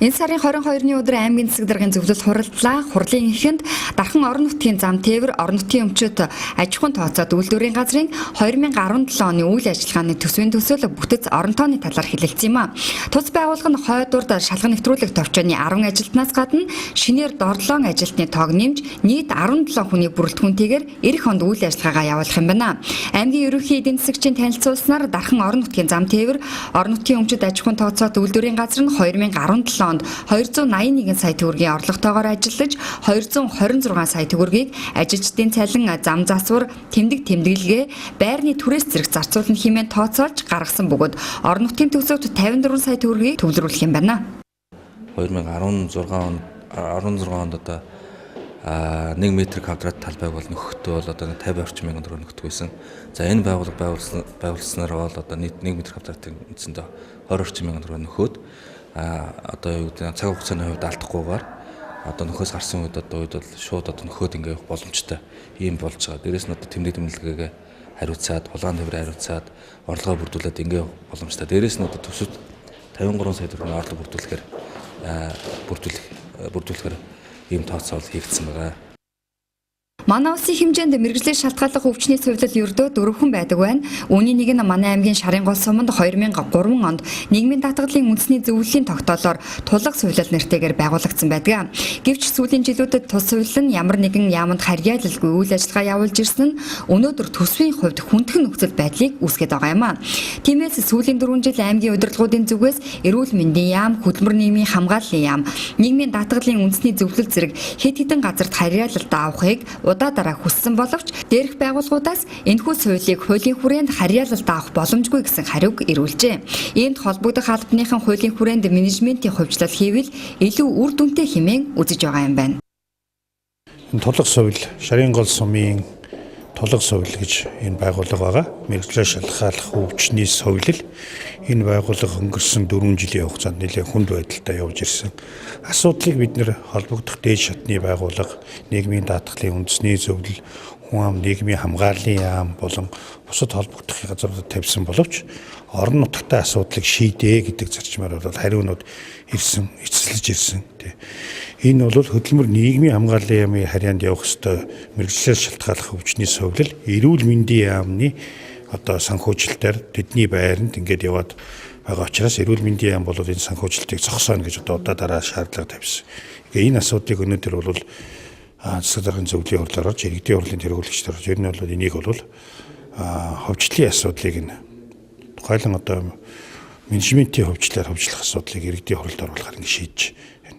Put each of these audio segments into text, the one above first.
Энэ сарын 22-ны өдөр аймгийн засаг даргын зөвлөлд хуралдлаа. Хурлын эхэнд Дархан орон нутгийн зам тээвэр орон нутгийн өмчөд аж ахуйн тооцоод үйлдвэрийн газрын 2017 оны үйл ажиллагааны төсвийн төсөөлө бүтэц орон тооны талаар хэлэлцсэн юм а. Тус байгууллага нь хойдурд шалган нэвтрүүлэх товчооны 10 ажилтнаас гадна шинээр дорлон ажилтны тоог нэмж нийт 17 хүний бүрэлдэхүүнтэйгээр эх хонд үйл ажиллагаагаа явуулах юм байна. Аймгийн ерөнхий эдийн засагчийн танилцуулснаар Дархан орон нутгийн зам тээвэр орон нутгийн өмчөд аж ахуйн тооцоод үйлдвэрийн газар нь 2017 онд 281 сая төгрөгийн орлоготойгоор ажиллаж 226 сая төгрөгийг ажилчдын цалин, зам засвар, тэмдэглэгээ, байрны түрээс зэрэг зарцуулна хэмээн тооцоолж гаргасан бөгөөд орон нутгийн төгсөвт 54 сая төгрөгийг төвлөрүүлэх юм байна. 2016 онд одоо 1 м квадрат талбайг бол нөхөхдөө бол одоо 50 орчим мянган төгрөг нөхдөг байсан. За энэ байгууллага байгуулснаар бол одоо нийт 1 м квадратын эцэндээ 20 орчим мянган төгрөг нөхөд одоо юу гэдэг цаг хугацааны хувьд алдахгүйгээр одоо нөхөөс гарсан үед бол шууд одоо нөхөд ингээ явах боломжтой юм болж байгаа. Дээрээс нь одоо тэмдэглэгээ хариуцаад, хулгайн төврөө хариуцаад, орлогоо бүрдүүлээд ингээ явах боломжтой. Дээрээс нь одоо төсөвт 53 сая төгрөгийн орлого бүрдүүлэхээр ийм тооцоол хийгдсэн байгаа. Манай улсын хэмжээнд мэргэжлийн шалтгааллах өвчний сувилал ердөө 4 хүн байдаг байна. Үүний нэг нь манай аймгийн Шарын гол суманд 2003 онд нийгмийн даатгалын үндэсний зөвлөлийн тогтоолоор тулга сувилал нэртэйгээр байгуулагдсан байдаг. Гэвч сүүлийн жилүүдэд тус сувилал нь ямар нэгэн яамд харьяалалгүй үйл ажиллагаа явуулж ирсэн нь өнөөдөр төсвийн хувьд хүндхэн нөхцөл байдлыг үүсгэж байгаа юм а. Тиймээс сүүлийн 4 жил аймгийн удирдлагуудын зүгээс эрүүл мэндийн яам, хөдөлмөр нийгмийн хамгааллын яам, нийгмийн даатгалын үндэсний зөвлөл зэрэг хэд хэдэн газарт харьяалалд авахыг удаа дараа хүссэн боловч дээрх байгууллагуудаас энэхүү суулийг хуулийн хүрээнд харьяалалд авах боломжгүй гэсэн хариуг ирүүлжээ. Иймд холбогдох албаныхан хуулийн хүрээнд менежментийн хувьчлал хийвэл илүү үр дүнтэй хэмээн үзэж байгаа юм байна. Тулга сувил, Шарын гол сумын тулга сувил гэж энэ байгууллага байгаа. Мэргэжлийн шалгааллах өвчний сувилал энэ байгууллага өнгөрсөн 4 жилийн хугацаанд нэлээд хүнд байдалтай явж ирсэн. Асуудлыг бид нэр холбогдох дээд шатны байгууллага, нийгмийн даатгалын үндэсний зөвлөл, хүн ам нийгмийн хамгааллын яам болон бусад холбогдох газруудад тавьсан боловч орон нутгийн асуудлыг шийдээ гэдэг зарчмаар бол хариунууд эцэслэж ирсэн. Энэ бол хөдөлмөр нийгмийн хамгааллын яамын харьяанд явах ёстой мэргэжлээс шалтгааллах өвчний сувилал, эрүүл мэндийн яамны одоо санхүүжилтээр тэдний байранд ингээд яваад байгаа учраас эрүүл мэндийн яам бол энэ санхүүжилтийг зогсооно гэж одоо удаа дараа шаардлага тавьсан. Энэ асуудлыг өнөөдөр бол засаг даргын зөвлөлийн хурлаар орж, иргэдийн хурлын тэргүүлэгчдээр орж, ер нь бол энийг бол ховчлын асуудлыг нь тухайлан одоо менежментийн хөвчлөөр хөвчлөх асуудлыг иргэдийн хурлд оруулахаар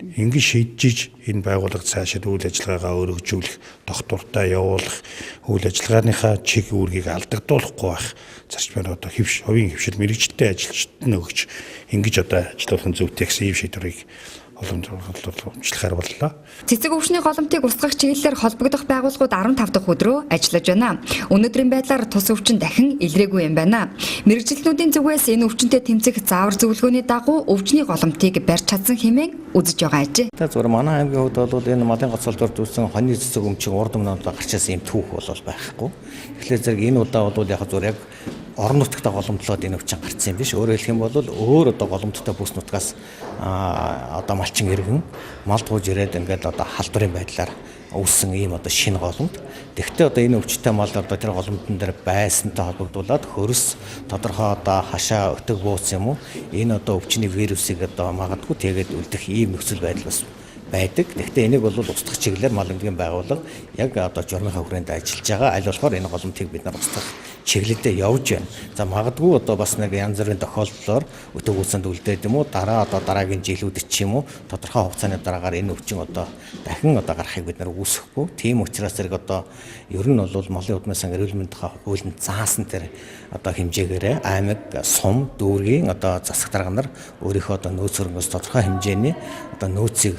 ингэ шийдэж энэ байгууллага цаашид үйл ажиллагаагаа өргөжүүлэх, доктортой явуулах, үйл ажиллагааныхаа чиг үүргийг алдагдуулахгүй байх зарчмаар одоо хувийн хөвшил мэрэгчтэй ажилчид нь өгч ингэж одоо ажиллуулах зүйтэй гэсэн ийм шийдвэрийг өмчлөхөр боллоо. Цэцэг өвчний голомтыг устгах чиглэлээр холбогдох байгууллагууд 15 дахь өдрөө ажиллаж байна. Өнөөдрийн байдлаар тус өвчин дахин илрээгүй юм байна. Мэргэжилтнүүдийн зүгээс энэ өвчнөд тэмцэх заавар зөвлөгөөний дагуу өвчний голомтыг барьж чадсан хэмээн үзэж байгаа ажээ. За зүгээр манай аймгийн хувьд бол энэ малын гоцолдоор дүүсэн хоньны цэцэг өмчийн урд өмнөд гарчаасан юм түүх бол байхгүй. Тэгэхээр зэрэг энэ удаа бол яг зүгээр яг орон нутгад голомтлоод энэ өвчин гарсан юм биш. Өөрөөр хэлэх юм бол өөр одоо голомттой бүс нутгаас одоо малчин иргэн мал тууж ирээд ингээд одоо халдварын байдлаар үүссэн ийм одоо шинэ голомт. Тэгвэл одоо энэ өвчтэй мал одоо тэр голомтон дээр байсантай холбогдуулаад хөрс тодорхой одоо хашаа өтөг бууц юм уу энэ одоо өвчний вирусыг одоо магадгүй тэгээд үлдэх ийм нөхцөл байдал бас байдаг. Гэхдээ энийг бол устгах чиглэлээр мал эмнэлгийн байгууллага яг одоо журмынхаа хүрээнд ажиллаж байгаа. Аль болохоор энэ голомтыг бид нар устгах чиглэлдээ явж байна. За магадгүй одоо бас нэг янз бүрийн тохиолдлоор өтөг үүсэнд үлдээд юм уу дараагийн жилүүдэд ч юм уу тодорхой хугацааны дараагаар энэ өвчин одоо дахин одоо гарахыг бид нар үүсэхгүй. Тийм учраас зэрэг одоо ер нь бол малын удмын сан эрүүл мэндийн хуулинд заасан тэр одоо хэмжээгээр аймаг, сум, дүүргийн одоо засаг дарга нар өөрийнхөө одоо нөөц хөрөнгөөс тодорхой хэмжээний одоо нөөцийг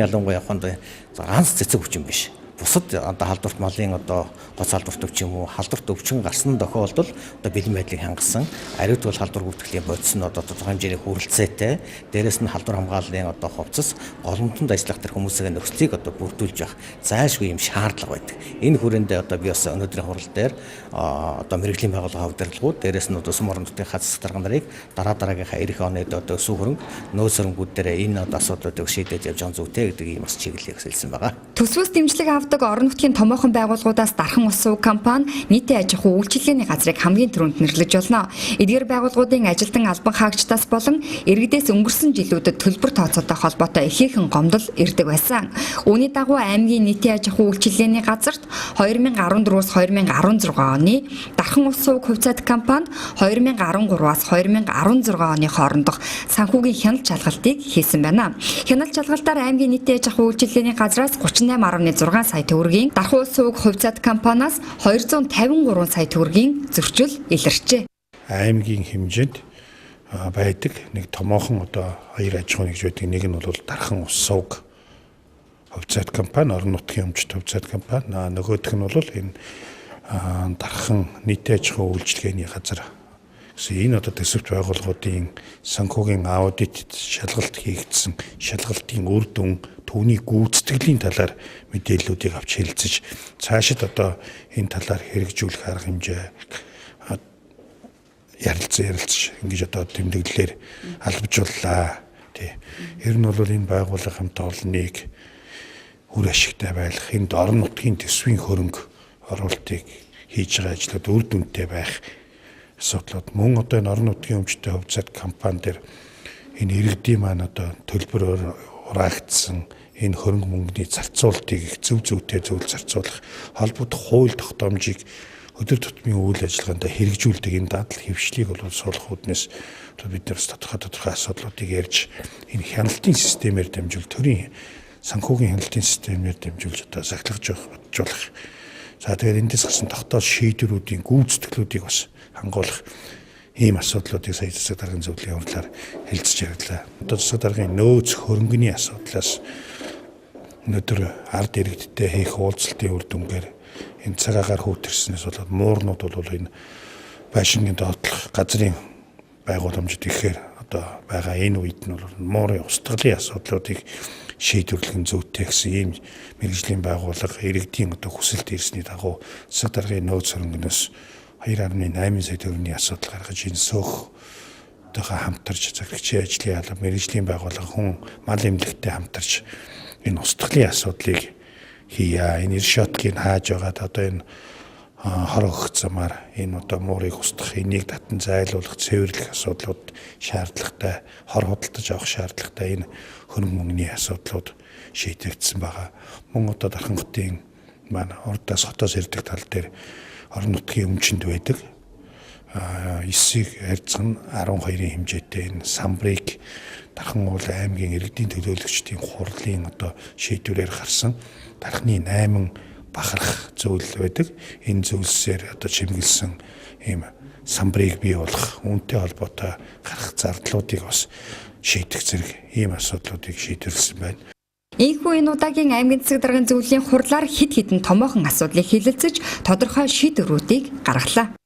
ялангуяа яваханд ганц цэцэг өвчин биш. бусад одоо халдварт малын одоо гоц халдварт өвч юм уу халдварт өвчин гарсан тохиолдолд одоо бэлэн байдлыг хангасан ариут бол халдвар бүртгэлийн бодис нь одоо тодорхой хэмжээний хүрэлцээтэй дээрэс нь халдвар хамгааллын одоо хувцас голомтонд ажиллах тэр хүмүүсийн нөхцөлийг одоо бүрдүүлж явах зайлшгүй юм шаардлага байдаг. Энэ хүрээндээ одоо би бас өнөөдрийн хурал дээр одоо мэрэгжлийн байгууллагын удирдлагууд дээрэс нь одоо сүм орон нутгийн хаз засаг дарга нарыг дараагийнхаа эх онод одоо өсвө хөрөнгө нөөц хөрөнгүүд дээр энэ одоо асуудлуудыг шийдэж явж байгаа зүйтэй гэдэг ийм бас чиглэлийг хэлсэн байгаа. Төсвөөс дэмжлэг авдаг орон нутгийн томоохон байгууллагуудаас дархан ус сувг компани нийтийн аж ахуй үйлчилгээний газрыг хамгийн түрүүнд нэрлэж болно. Эдгээр байгууллагуудын ажилтан албан хаагчдаас болон иргэдээс өнгөрсөн жилүүдэд төлбөр тооцоотой холбоотой ихээхэн гомдол ирдэг байсан. Үүний дагуу аймгийн нийтийн аж ахуй үйлчилгээний газарт 2014-өөс 2016 оны дархан ус сувг хувьцаат компани 2013-аас 2016 оны хоорондох санхүүгийн хяналт шалгалтыг хийсэн байна. Хяналт шалгалтаар аймгийн нийтийн аж ахуй үйлчилгээний газраас 38.6 сая төгрөгийн, дархан ус сувг хувьцаат компаниас 253 сая төгрөгийн зөрчил илэрчээ. Аймгийн хэмжээнд байдаг нэг томоохон одоо хоёр аж ахуй нэгж байдаг. Нэг нь бол дархан ус сувг хувьцаат компани, орон нутгийн өмчт хувьцаат компани. Нөгөөх нь бол энэ дархан нийтийн аж ахуй үйлчилгээний газар. Энэ одоо төсөвт байгууллагуудын санхүүгийн аудит шалгалт хийгдсэн шалгалтын үр дүн түүний гүйцэтгэлийн талаар мэдээллүүдийг авч хэлэлцэж цаашид одоо энэ талаар хэрэгжүүлэх арга хэмжээ ярилцж ингэж одоо тэмдэглэлээр албажууллаа. Ер нь бол энэ байгууллага хамт олныг үр ашигтай байлгах, энд орон нутгийн төсвийн хөрөнгө оруулалтыг хийж байгаа ажлууд үр дүнтэй байх асуудлууд мөн одоо энэ орон нутгийн өмчтэй хувьцаат компани дээр энэ иргэдийн маань одоо төлбөр ураагдсан энэ хөрөнгө мөнгөний зарцуулалтыг их зөв зүйтэй зарцуулах холбогдох хууль тогтоомжийг өдөр тутмын үйл ажиллагаанд хэрэгжүүлдэг энэ дадал хэвшлийг бол суулгах үүднээс бид нар тодорхой асуудлуудыг ярьж энэ хяналтын системээр дамжуул төрийн санхүүгийн хяналтын системээр дамжуулж одоо сахилгаж боджуулах. За тэгээд эндээс гарсан тогтоол шийдвэрүүдийн гүйцэтгэлүүдийг бас хангуулах ийм асуудлуудыг сая засаг даргын зөвлөлийн хурлаар хэлцэж ярьлаа. Одоо засаг даргын нөөц хөрөнгөний асуудлаас өнөөдөр ард иргэдтэй хийх уулзалтын үр дүнгээр энэ цагаагаар хүүтэрснээс болоод муурнууд бол энэ байшингийн доотлох газрын байгууламжид ихээр одоо байгаа энэ үед нь бол муурын устгалын асуудлуудыг шийдвэрлэх зүйтэй гэсэн ийм мэргэжлийн байгууллага иргэдийн одоо хүсэлт ирсний дагуу засаг даргын нөөц хөрөнгөнөөс 2.8 сая төгрөгийн асуудал гаргаж энэ сөхтэйгээ хамтарч захирагчийн ажлын алба мэргэжлийн байгууллага хүн мал эмнэлэгтэй хамтарч энэ устгалын асуудлыг хийя. Энэ решеткийг хааж байгаад одоо энэ хор өгөх замаар энэ одоо муурыг устгах, энийг татан зайлуулах, цэвэрлэх асуудлууд шаардлагатай, хор худалдаж авах шаардлагатай энэ хөрөнгө мөнгөний асуудлууд шийдэгдсэн байгаа. Мөн одоо дархангатын маань урдаас хотоос ирдэг тал дээр орон нутгийн өмчөнд байдаг 9-ийг харьцан 12-ийн хэмжээтэй энэ самбрыг дархан уул аймгийн иргэдийн төлөөлөгчдийн хурлын одоо шийдвэрээр гарсан дархны 8 бахарх зүйл байдаг. Энэ зүйлсээр одоо чимгэлсэн ийм самбрыг бий болгох, үүнтэй холбоотой гарах зардлуудыг бас шийдэх зэрэг ийм асуудлуудыг шийдвэрлсэн байна. Ийхүү энэ удаагийн аймгийн засаг даргын зөвлөлийн хурлаар хэд хэдэн томоохон асуудлыг хэлэлцэж тодорхой шийдвэрүүдийг гаргалаа.